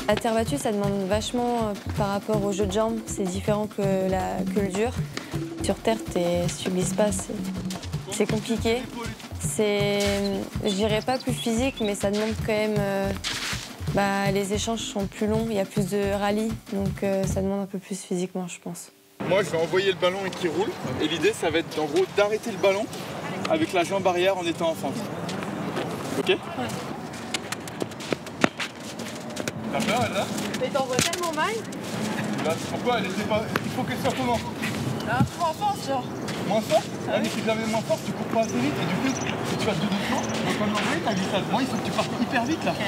La terre battue, ça demande vachement par rapport au jeu de jambes. C'est différent que le dur. Sur terre, si tu glisses pas, c'est compliqué. Je dirais pas plus physique, mais ça demande quand même... les échanges sont plus longs, il y a plus de rallyes, donc ça demande un peu plus physiquement, je pense. Moi, je vais envoyer le ballon et qu'il roule. Et l'idée, ça va être en gros d'arrêter le ballon avec la jambe arrière en étant en fente. Ok? Ouais. T'as peur, elle là? Mais t'envoies tellement mal. Là, pourquoi elle était pas... Il faut qu'elle soit comment? Un peu en force, genre. Moins fort? Ah oui, si jamais moins fort, tu cours pas assez vite et du coup, si tu vas tout doucement, donc comme l'envoyer, t'as glissade. Moi, il faut que tu partes hyper vite là. Okay.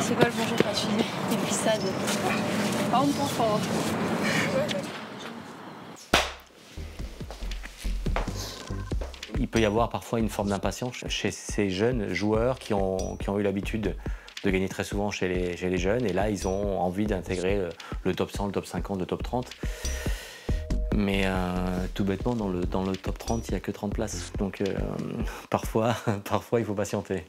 C'est quoi le bonjour quand tu dis des glissades? Par contre, pense fort. Il peut y avoir parfois une forme d'impatience chez ces jeunes joueurs qui ont eu l'habitude de gagner très souvent chez les jeunes. Et là, ils ont envie d'intégrer le top 100, le top 50, le top 30. Mais tout bêtement, dans le top 30, il n'y a que 30 places. Donc parfois, il faut patienter.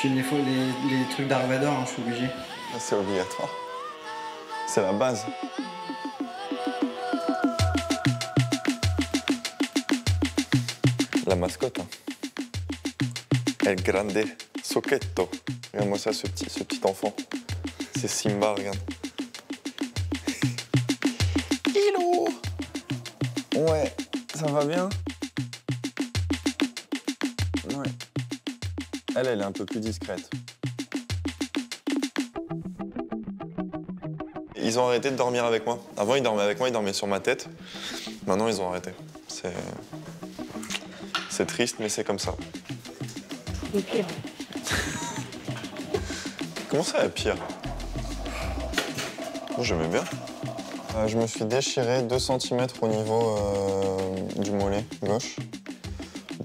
Je file les trucs Dark Vador, hein, je suis obligé. C'est obligatoire. C'est la base. La mascotte. Hein. El Grande Soquetto. Regarde-moi ça, ce petit enfant. C'est Simba, regarde. Hello. Ouais, ça va bien? Ouais. Elle est un peu plus discrète. Ils ont arrêté de dormir avec moi. Avant, ils dormaient avec moi, ils dormaient sur ma tête. Maintenant, ils ont arrêté. C'est triste, mais c'est comme ça. C'est pire. Comment ça, pire? Moi, j'aimais bien. Je me suis déchiré 2 cm au niveau du mollet gauche.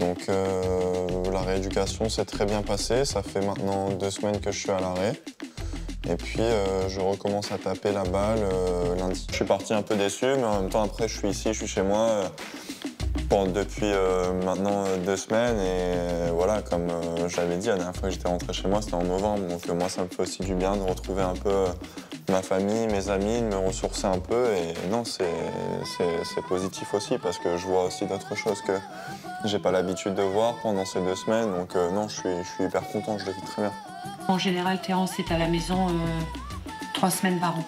Donc la rééducation s'est très bien passée. Ça fait maintenant 2 semaines que je suis à l'arrêt. Et puis je recommence à taper la balle lundi. Je suis parti un peu déçu, mais en même temps après je suis ici, je suis chez moi depuis maintenant 2 semaines. Et voilà, comme j'avais dit, la dernière fois que j'étais rentré chez moi, c'était en novembre. Donc moi ça me fait aussi du bien de retrouver un peu ma famille, mes amis, de me ressourcer un peu. Et non, c'est positif aussi parce que je vois aussi d'autres choses que j'ai pas l'habitude de voir pendant ces 2 semaines. Donc non, je suis hyper content, je le vis très bien. En général, Terence est à la maison 3 semaines par an.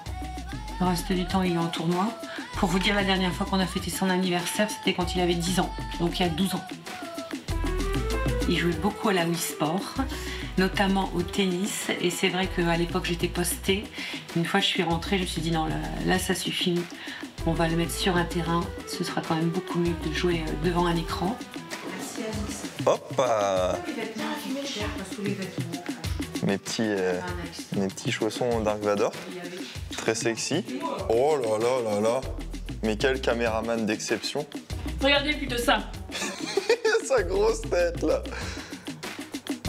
Le reste du temps, il est en tournoi. Pour vous dire, la dernière fois qu'on a fêté son anniversaire, c'était quand il avait 10 ans, donc il y a 12 ans. Il jouait beaucoup à la Wii Sport, notamment au tennis. Et c'est vrai qu'à l'époque, j'étais postée. Une fois, je suis rentrée, je me suis dit non, là ça suffit. On va le mettre sur un terrain. Ce sera quand même beaucoup mieux de jouer devant un écran. Merci Alice. Hop mes petits chaussons Dark Vador, très sexy. Oh là là là là, mais quel caméraman d'exception. Regardez plutôt ça. Sa grosse tête là.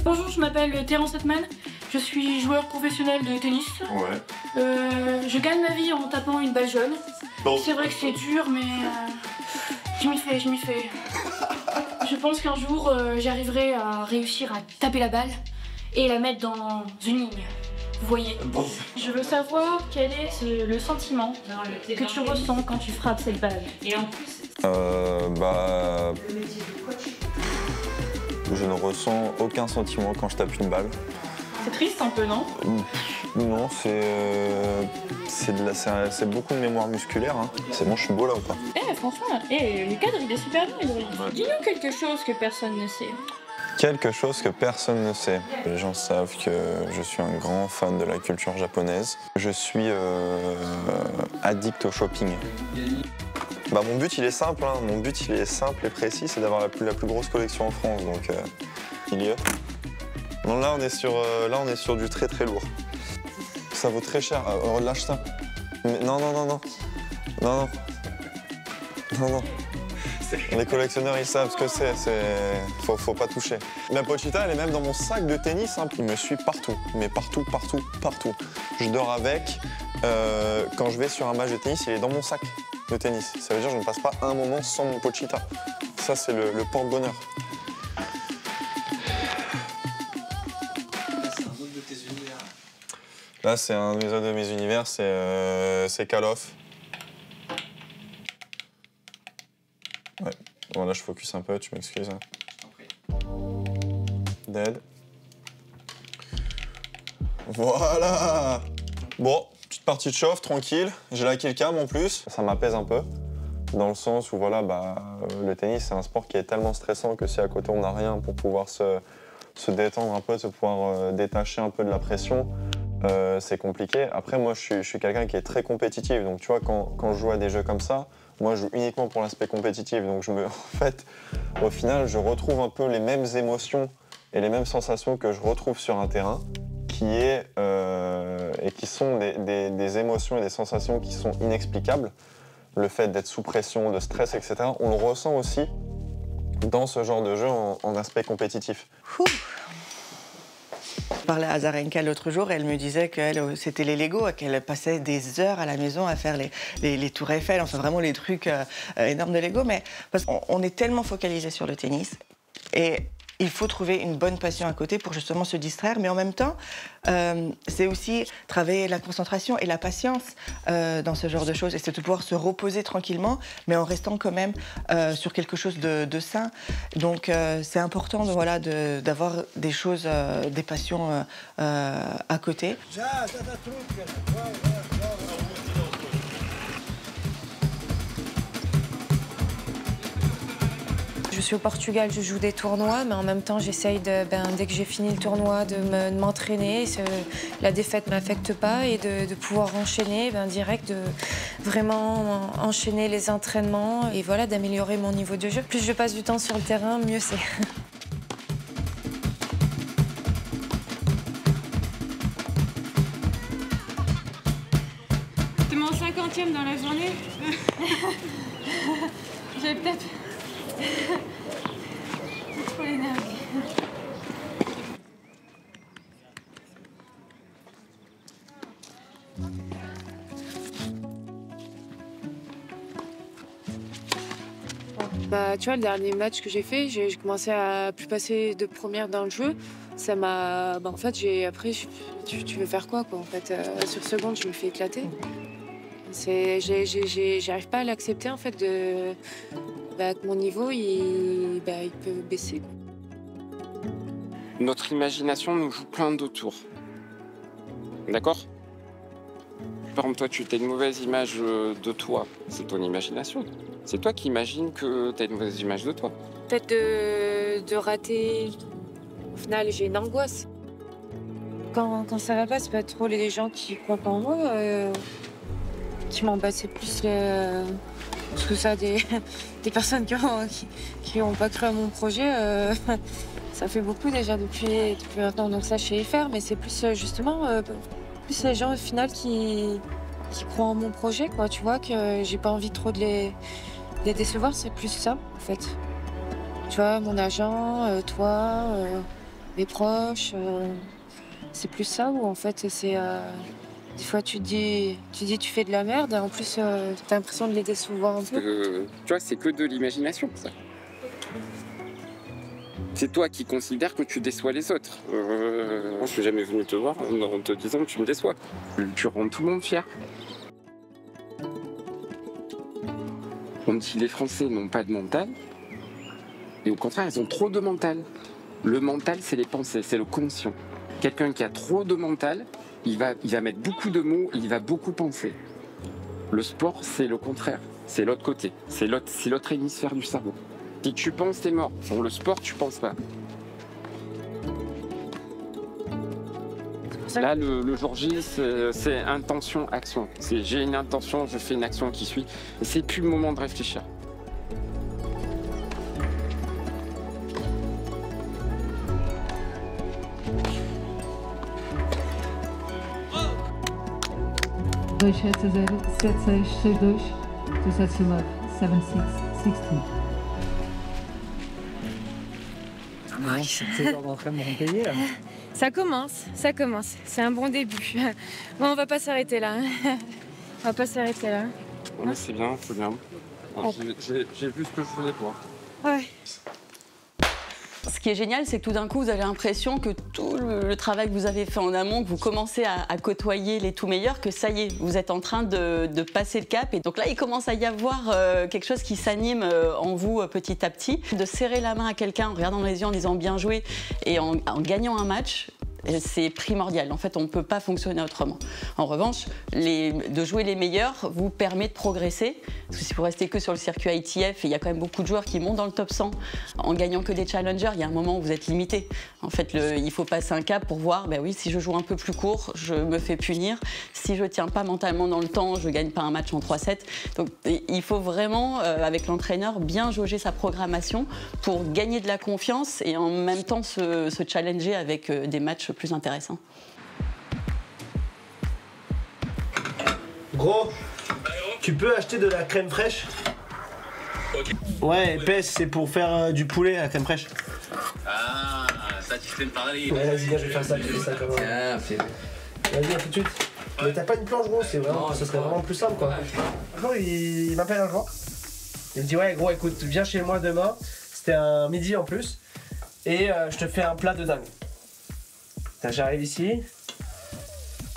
Bonjour, je m'appelle Terence Hetman, je suis joueur professionnel de tennis. Ouais. Je gagne ma vie en tapant une balle jaune. Bon. C'est vrai que c'est dur, mais je m'y fais. Je pense qu'un jour, j'arriverai à réussir à taper la balle et la mettre dans une ligne. Vous voyez? Bon. Je veux savoir quel est le sentiment que tu ressens quand tu frappes cette balle. Et en plus... Je ne ressens aucun sentiment quand je tape une balle. C'est triste un peu, non? Non, c'est beaucoup de mémoire musculaire. Hein. C'est bon, je suis beau là ou pas? Franchement, le cadre il est super bien. Ouais. Dis-nous quelque chose que personne ne sait. Quelque chose que personne ne sait. Les gens savent que je suis un grand fan de la culture japonaise. Je suis addict au shopping. Mon but il est simple, hein. Mon but il est simple et précis, c'est d'avoir la plus grosse collection en France. Donc milieu. Non, là on est sur du très très lourd. Ça vaut très cher. Relâche ça. Mais non, non, non, non. Non, non. Non, non. Les collectionneurs, ils savent ce que c'est. Faut pas toucher. La Pochita, elle est même dans mon sac de tennis. Hein. Il me suit partout. Mais partout, partout, partout. Je dors avec. Quand je vais sur un match de tennis, il est dans mon sac de tennis. Ça veut dire que je ne passe pas un moment sans mon Pochita. Ça, c'est le porte-bonheur. Là, c'est un de mes univers, c'est Call of. Ouais, bon là je focus un peu, tu m'excuses. Dead. Voilà. Bon, petite partie de chauffe, tranquille. J'ai la killcam en plus. Ça m'apaise un peu. Dans le sens où voilà, le tennis c'est un sport qui est tellement stressant que si à côté on n'a rien pour pouvoir se détendre un peu, se pouvoir détacher un peu de la pression, c'est compliqué. Après moi je suis quelqu'un qui est très compétitif, donc tu vois quand je joue à des jeux comme ça, moi je joue uniquement pour l'aspect compétitif, donc en fait au final je retrouve un peu les mêmes émotions et les mêmes sensations que je retrouve sur un terrain, et qui sont des émotions et des sensations qui sont inexplicables. Le fait d'être sous pression, de stress, etc., on le ressent aussi dans ce genre de jeu en aspect compétitif. Je parlais à Azarenka l'autre jour, elle me disait que c'était les Lego, qu'elle passait des heures à la maison à faire les tours Eiffel, enfin vraiment les trucs énormes de Lego, mais parce qu'on est tellement focalisé sur le tennis et il faut trouver une bonne passion à côté pour justement se distraire, mais en même temps, c'est aussi travailler la concentration et la patience dans ce genre de choses, et c'est de pouvoir se reposer tranquillement, mais en restant quand même sur quelque chose de sain. Donc c'est important d'avoir des choses, des passions à côté. Je suis au Portugal, je joue des tournois, mais en même temps, j'essaye, dès que j'ai fini le tournoi, de m'entraîner. La défaite ne m'affecte pas et de pouvoir enchaîner direct, de vraiment enchaîner les entraînements et voilà, d'améliorer mon niveau de jeu. Plus je passe du temps sur le terrain, mieux c'est. C'était mon 50e dans la journée. J'avais peut-être... trop énervé. Tu vois, le dernier match que j'ai fait, j'ai commencé à plus passer de première dans le jeu. Ça m'a... en fait, après, tu veux faire quoi en fait, sur seconde, je me fais éclater. J'arrive pas à l'accepter, en fait, que mon niveau, il peut baisser. Notre imagination nous joue plein de tours. D'accord ? Par exemple, toi, tu as une mauvaise image de toi. C'est ton imagination. C'est toi qui imagines que tu as une mauvaise image de toi. Peut-être de rater. Au final, j'ai une angoisse. Quand ça va pas, c'est pas trop les gens qui croient pas en moi. Qui m'embêtent, c'est plus parce que ça, des personnes qui ont pas cru à mon projet. Ça fait beaucoup déjà depuis maintenant. Donc ça, je sais y faire, mais c'est plus justement plus les gens au final qui croient en mon projet, quoi. Tu vois que j'ai pas envie trop de les décevoir, c'est plus ça en fait. Tu vois, mon agent, toi, mes proches, c'est plus ça où en fait c'est des fois tu dis tu fais de la merde, et en plus t'as l'impression de les décevoir un peu. Tu vois, c'est que de l'imagination, ça. C'est toi qui considères que tu déçois les autres. Moi, je suis jamais venu te voir en te disant que tu me déçois. Tu rends tout le monde fier. On dit les Français n'ont pas de mental, et au contraire, ils ont trop de mental. Le mental, c'est les pensées, c'est le conscient. Quelqu'un qui a trop de mental, il va mettre beaucoup de mots, il va beaucoup penser. Le sport, c'est le contraire, c'est l'autre côté, c'est l'autre hémisphère du cerveau. Si tu penses, t'es mort. Dans le sport, tu penses pas. Là, le jour J, c'est intention, action. J'ai une intention, je fais une action qui suit. Et c'est plus le moment de réfléchir. 2760 7662 279 7616. C'est l'heure d'entraînement payé là. Ça commence. C'est un bon début. Bon, on va pas s'arrêter là. On va pas s'arrêter là. Ouais, c'est bien, c'est bien. J'ai vu ce que je voulais voir. Ouais. Ce qui est génial, c'est que tout d'un coup, vous avez l'impression que tout le travail que vous avez fait en amont, que vous commencez à côtoyer les tout meilleurs, que ça y est, vous êtes en train de passer le cap. Et donc là, il commence à y avoir quelque chose qui s'anime en vous petit à petit. De serrer la main à quelqu'un en regardant dans les yeux, en disant bien joué et en gagnant un match, c'est primordial. En fait, on ne peut pas fonctionner autrement. En revanche, de jouer les meilleurs vous permet de progresser. Parce que si vous restez que sur le circuit ITF, il y a quand même beaucoup de joueurs qui montent dans le top 100 en gagnant que des challengers. Il y a un moment où vous êtes limité. En fait, il faut passer un cap pour voir, ben oui, si je joue un peu plus court, je me fais punir. Si je ne tiens pas mentalement dans le temps, je ne gagne pas un match en 3-7. Donc, il faut vraiment, avec l'entraîneur, bien jauger sa programmation pour gagner de la confiance et en même temps se challenger avec des matchs plus intéressant. Gros, tu peux acheter de la crème fraîche? Ok. Ouais, épaisse, c'est pour faire du poulet à la crème fraîche. Ah, ça tu sais me parler. Ouais, vas-y, viens, je vais faire ça, comme ça. Vas-y, à tout de suite. Mais t'as pas une planche, gros, c'est vraiment, ça serait vraiment plus simple, quoi. Gros, il m'appelle un jour. Il me dit, ouais, gros, écoute, viens chez moi demain. C'était un midi en plus. Et je te fais un plat de dingue. J'arrive ici,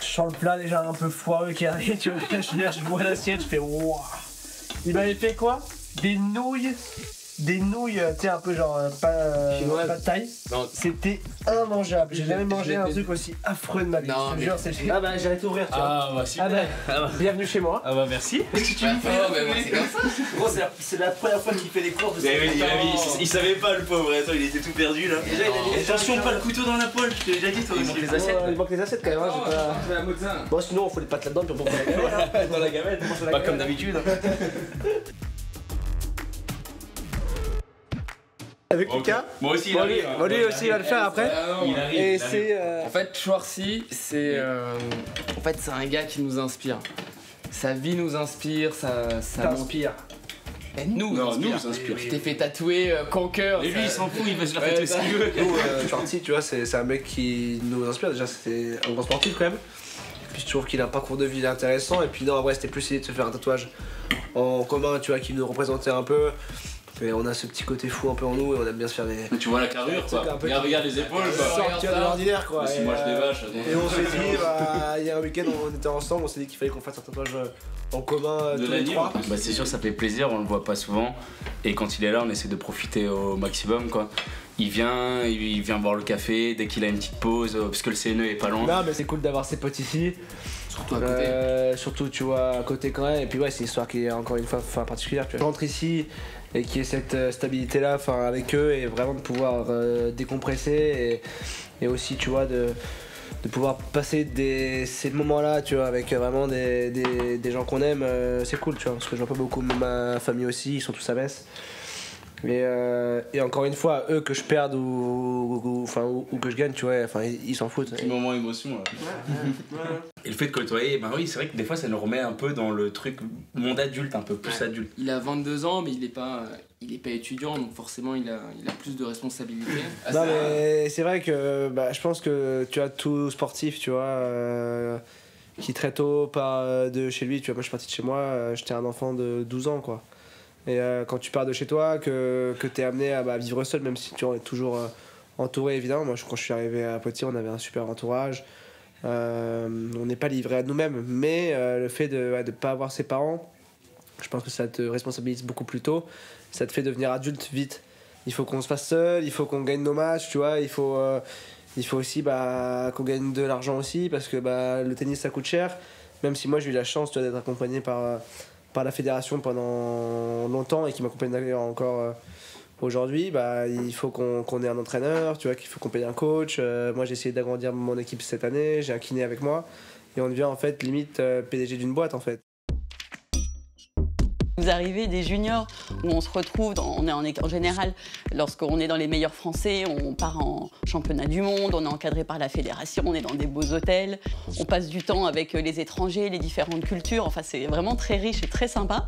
je sens le plat déjà un peu foireux qui arrive, tu vois, je vois l'assiette, je fais wouah. Il m'avait fait quoi? Des nouilles, tu sais, un peu genre pas de taille. C'était immangeable. J'ai jamais mangé un truc aussi affreux de ma vie. Je te jure, c'est ah bah j'allais t'ouvrir, tu vois. Ah bah super. Ah bah, bienvenue chez moi. Ah bah merci. Qu'est-ce que tu me fais? C'est comme ça. Gros, c'est la première fois qu'il fait des cours de ça. Il savait pas le pauvre, attends, il était tout perdu là. Déjà, il a dit attention, pas le couteau dans la poêle, je t'ai déjà dit toi aussi. Il manque les assiettes. Il manque les assiettes quand même. Bon, sinon on fout les pâtes là-dedans puis on prend la gamelle. Dans la gamelle, pas comme d'habitude. Avec Lucas. Moi aussi, il arrive. Lui aussi, il va le faire après. Il arrive. Et c'est. En fait, Schwarzy, c'est un gars qui nous inspire. Sa vie nous inspire, ça t'inspire. Nous inspire. Tu t'es fait tatouer Conquer. Et lui, il s'en fout, il va se faire tatouer ce qu'il veut. Schwarzy, tu vois, c'est un mec qui nous inspire. Déjà, c'était un grand sportif quand même. Puis je trouve qu'il a un parcours de vie intéressant. Et puis non, en vrai, c'était plus essayer de se faire un tatouage en commun, tu vois, qui nous représentait un peu. Et on a ce petit côté fou un peu en nous et on aime bien se faire des. Tu vois la carrure quoi. Regarde les épaules quoi. Sortir de l'ordinaire quoi. Si moi je des vaches. Et on s'est dit, il y a un week-end on était ensemble, on s'est dit qu'il fallait qu'on fasse un tatouage en commun tous les trois. Bah c'est sûr, ça fait plaisir, on le voit pas souvent. Et quand il est là, on essaie de profiter au maximum quoi. Il vient boire le café dès qu'il a une petite pause, parce que le CNE est pas loin. Non mais c'est cool d'avoir ses potes ici. Surtout à côté. Surtout tu vois à côté quand même. Et puis ouais, c'est une histoire qui est encore une fois particulière. Tu rentres ici et qui est cette stabilité là avec eux et vraiment de pouvoir décompresser et aussi tu vois de pouvoir passer ces moments là tu vois avec vraiment des gens qu'on aime, c'est cool tu vois, parce que je vois pas beaucoup ma famille aussi, ils sont tous à Metz. Et encore une fois, eux que je perde ou que je gagne, tu vois, ils s'en foutent. Petit moment émotion là. Et le fait de côtoyer, bah oui, c'est vrai que des fois ça nous remet un peu dans le truc monde adulte, un peu plus adulte. Il a 22 ans, mais il est pas étudiant, donc forcément il a plus de responsabilités. Non mais c'est vrai que je pense que tu as tout sportif, tu vois, qui très tôt part de chez lui. Tu vois, moi je suis parti de chez moi, j'étais un enfant de 12 ans quoi. Et quand tu pars de chez toi, que t'es amené à vivre seul, même si tu es toujours entouré évidemment. Moi quand je suis arrivé à Poitiers, on avait un super entourage. On n'est pas livré à nous-mêmes, mais le fait de ne pas avoir ses parents, je pense que ça te responsabilise beaucoup plus tôt. Ça te fait devenir adulte vite. Il faut qu'on se fasse seul, il faut qu'on gagne nos matchs, tu vois. Il faut aussi qu'on gagne de l'argent aussi, parce que le tennis ça coûte cher. Même si moi j'ai eu la chance d'être accompagné par la fédération pendant longtemps et qui m'accompagne d'ailleurs encore aujourd'hui, il faut qu'on ait un entraîneur, tu vois, qu'il faut qu'on paye un coach. Moi j'ai essayé d'agrandir mon équipe cette année, j'ai un kiné avec moi et on devient en fait limite PDG d'une boîte en fait. Vous arrivez des juniors où on se retrouve, en général, lorsqu'on est dans les meilleurs français, on part en championnat du monde, on est encadré par la fédération, on est dans des beaux hôtels, on passe du temps avec les étrangers, les différentes cultures, enfin c'est vraiment très riche et très sympa.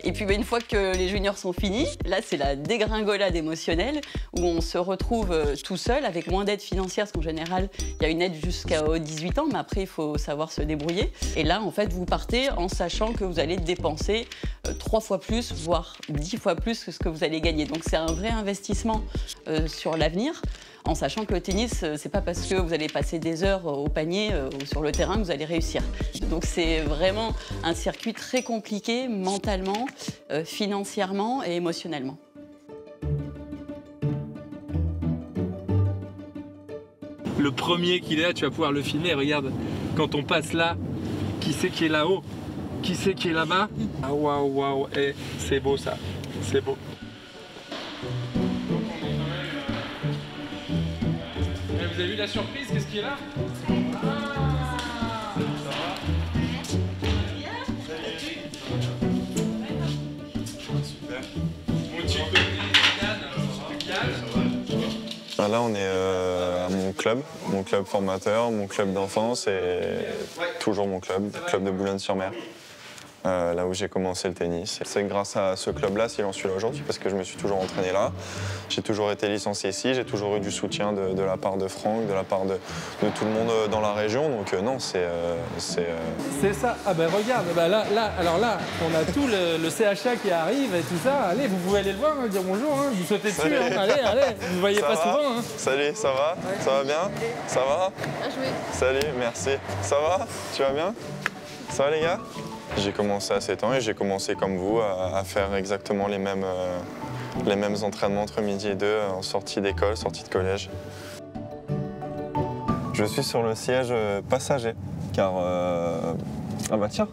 Et puis une fois que les juniors sont finis, là c'est la dégringolade émotionnelle où on se retrouve tout seul avec moins d'aide financière, parce qu'en général il y a une aide jusqu'à 18 ans, mais après il faut savoir se débrouiller. Et là en fait vous partez en sachant que vous allez dépenser 3 fois plus, voire 10 fois plus que ce que vous allez gagner. Donc c'est un vrai investissement sur l'avenir, en sachant que le tennis, c'est pas parce que vous allez passer des heures au panier ou sur le terrain que vous allez réussir. Donc c'est vraiment un circuit très compliqué mentalement, financièrement et émotionnellement. Le premier qu'il est là, tu vas pouvoir le filmer. Regarde, quand on passe là, qui c'est qui est là-haut? Qui c'est qui est là-bas? Ah waouh, waouh, et c'est beau ça, c'est beau. Et vous avez vu la surprise? Qu'est-ce qui est là? Super. Là, on est à mon club formateur, mon club d'enfance et toujours mon club de Boulogne-sur-Mer. Là où j'ai commencé le tennis. C'est grâce à ce club-là si j'en suis là aujourd'hui, parce que je me suis toujours entraîné là. J'ai toujours été licencié ici, j'ai toujours eu du soutien de la part de Franck, de la part de tout le monde dans la région. Donc non, c'est ça. Ah ben regarde, alors là, on a tout le CHA qui arrive et tout ça. Allez, vous pouvez aller le voir, dire bonjour, hein, vous sautez dessus. Hein. Allez, vous ne voyez pas souvent. Hein. Salut, ça va? Ouais. Ça va bien? Ça va? Bien joué. Salut, merci. Ça va? Tu vas bien? Ça va les gars? J'ai commencé à 7 ans et j'ai commencé comme vous à faire exactement les mêmes entraînements entre midi et 2 en sortie d'école, sortie de collège. Je suis sur le siège passager car, ah bah tiens,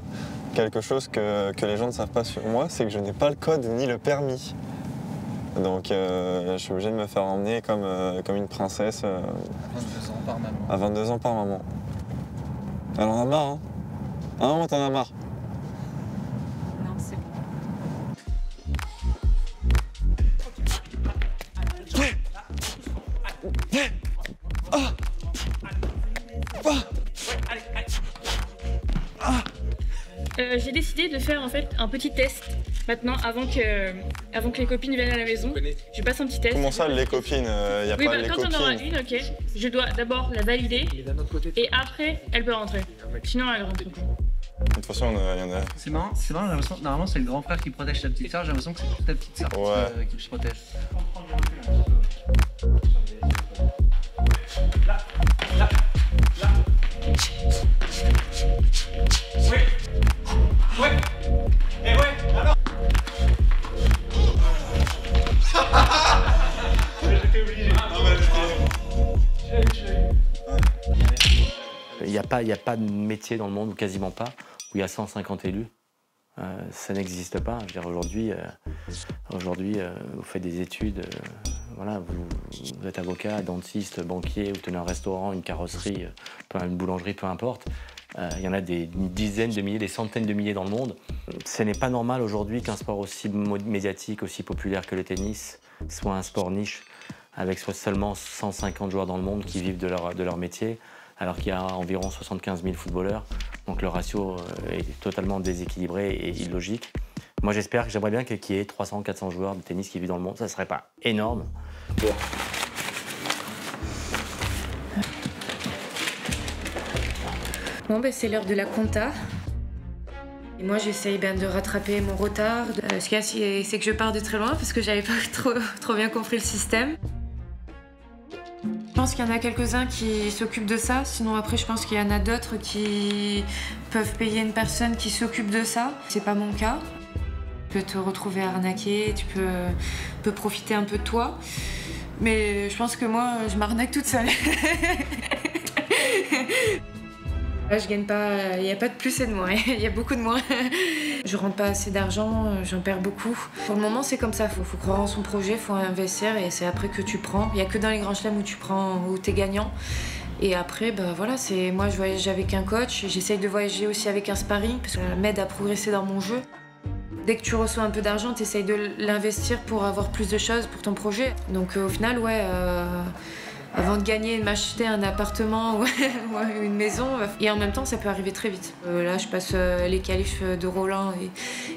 quelque chose que les gens ne savent pas sur moi, c'est que je n'ai pas le code ni le permis. Donc je suis obligé de me faire emmener comme une princesse 22 ans par maman. À 22 ans par maman. Elle en a marre, hein? Ah maman, t'en as marre? J'ai décidé de faire en fait un petit test maintenant avant que les copines viennent à la maison. Je passe un petit test. Comment ça les copines? Y a pas les quand copines. on aura une, ok. Je dois d'abord la valider et après elle peut rentrer. Sinon elle rentre. De toute façon, il y en a. C'est marrant, j'ai l'impression normalement c'est le grand frère qui protège ta petite sœur, j'ai l'impression que c'est toute ta petite sœur qui se protège. Là. Ouais. Et ouais, alors. J'étais obligé. Il n'y a pas de métier dans le monde, ou quasiment pas, où il y a 150 élus. Ça n'existe pas. Je veux dire, aujourd'hui, vous faites des études, voilà, vous êtes avocat, dentiste, banquier, vous tenez un restaurant, une carrosserie, une boulangerie, peu importe. Il y en a des dizaines de milliers, des centaines de milliers dans le monde. Ce n'est pas normal aujourd'hui qu'un sport aussi médiatique, aussi populaire que le tennis, soit un sport niche, avec seulement 150 joueurs dans le monde qui vivent de leur métier, alors qu'il y a environ 75 000 footballeurs. Donc le ratio est totalement déséquilibré et illogique. Moi j'aimerais bien qu'il y ait 300-400 joueurs de tennis qui vivent dans le monde. Ça ne serait pas énorme. Bon, c'est l'heure de la compta. Et moi, j'essaye de rattraper mon retard. Ce qu'il y a, c'est que je pars de très loin parce que j'avais pas trop bien compris le système. Je pense qu'il y en a quelques-uns qui s'occupent de ça. Sinon, après, je pense qu'il y en a d'autres qui peuvent payer une personne qui s'occupe de ça. C'est pas mon cas. Tu peux te retrouver arnaqué, tu peux profiter un peu de toi. Mais je pense que moi, je m'arnaque toute seule. Là, je gagne pas, il n'y a pas de plus et de moins, il y a beaucoup de moins. Je rentre pas assez d'argent, j'en perds beaucoup. Pour le moment, c'est comme ça, faut croire en son projet, faut investir et c'est après que tu prends. Il n'y a que dans les grands chelems où tu prends, où t'es gagnant. Et après, voilà, moi je voyage avec un coach, j'essaye de voyager aussi avec un sparring parce que ça m'aide à progresser dans mon jeu. Dès que tu reçois un peu d'argent, tu essayes de l'investir pour avoir plus de choses pour ton projet. Donc au final, ouais, avant de gagner, de m'acheter un appartement ou une maison, et en même temps, ça peut arriver très vite. Là, je passe les qualifs de Roland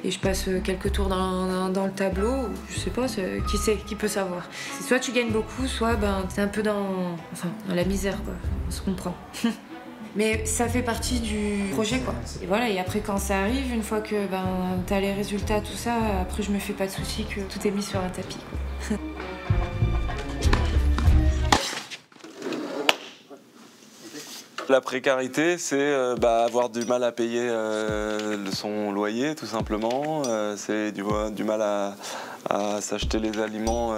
et je passe quelques tours dans le tableau. Je sais pas, qui peut savoir. Soit tu gagnes beaucoup, soit t'es un peu dans la misère, quoi. On se comprend. Mais ça fait partie du projet, quoi. Et voilà, et après quand ça arrive, une fois que t'as les résultats, tout ça, après je me fais pas de soucis que tout est mis sur un tapis, quoi. La précarité, c'est avoir du mal à payer son loyer, tout simplement. C'est du mal à s'acheter les aliments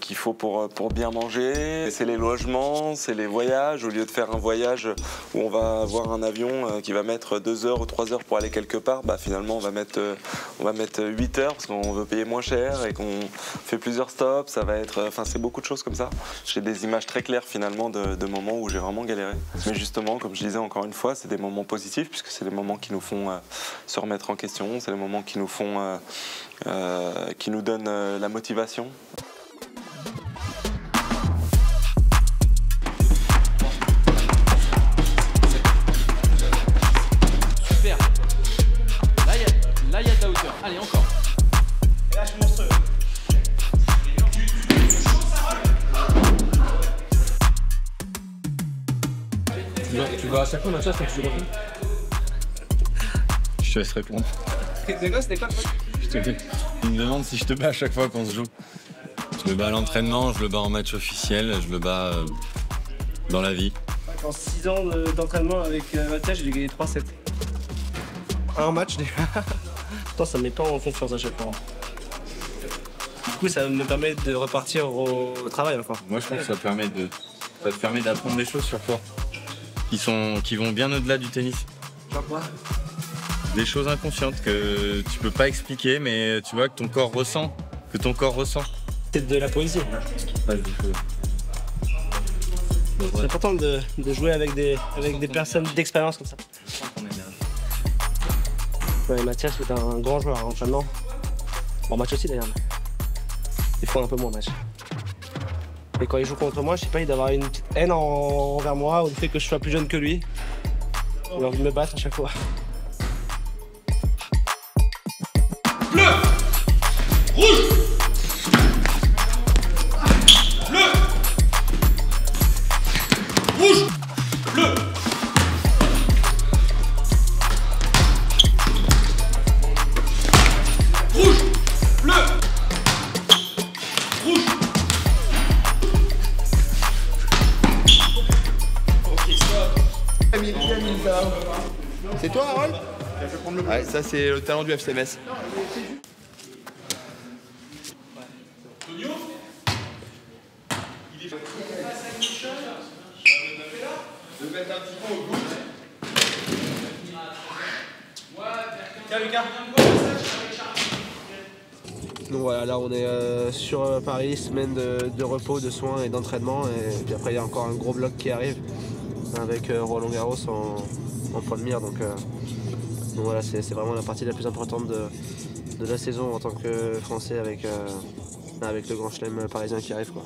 qu'il faut pour bien manger. C'est les logements, c'est les voyages. Au lieu de faire un voyage où on va avoir un avion qui va mettre 2 heures ou 3 heures pour aller quelque part, finalement on va mettre 8 heures parce qu'on veut payer moins cher et qu'on fait plusieurs stops. Ça va être, c'est beaucoup de choses comme ça. J'ai des images très claires finalement de moments où j'ai vraiment galéré. Mais justement, comme je disais encore une fois, c'est des moments positifs puisque c'est des moments qui nous font se remettre en question, c'est des moments qui nous font, qui nous donnent la motivation. Super. Là, il y a de la hauteur. Allez, encore. Et là, je suis monstrueux. Tu vas à chaque fois, Mathias, quand tu joues dans. Je te laisse répondre. C'était quoi Je te dis. Il me demande si je te bats à chaque fois qu'on se joue. Je le bats à l'entraînement, je le bats en match officiel, je le bats dans la vie. En 6 ans d'entraînement avec Mathias, j'ai gagné 3-7. Un match déjà. Pourtant, ça me met pas en confiance à chaque fois. Du coup, ça me permet de repartir au travail encore. Moi, je trouve que ça te permet d'apprendre des choses sur toi. Qui vont bien au-delà du tennis. Genre quoi? Des choses inconscientes que tu peux pas expliquer, mais tu vois que ton corps ressent. C'est de la poésie. C'est important de jouer avec des personnes d'expérience comme ça. Ouais, Mathias est un grand joueur à l'entraînement. Bon, match aussi d'ailleurs. Il faut un peu moins match. Et quand il joue contre moi, je sais pas, il doit avoir une petite haine envers moi, ou le fait que je sois plus jeune que lui. Il a envie de me battre à chaque fois. Bleu, rouge, bleu, rouge, bleu. Rouge, bleu, rouge. C'est toi, Harold? Ouais, ça c'est le talent du FCMS. Tiens, Lucas. Donc voilà, là on est sur Paris, semaine de repos, de soins et d'entraînement. Et puis après il y a encore un gros bloc qui arrive avec Roland Garros en point de mire. Donc voilà, c'est vraiment la partie la plus importante de la saison en tant que Français avec le Grand Chelem parisien qui arrive, quoi.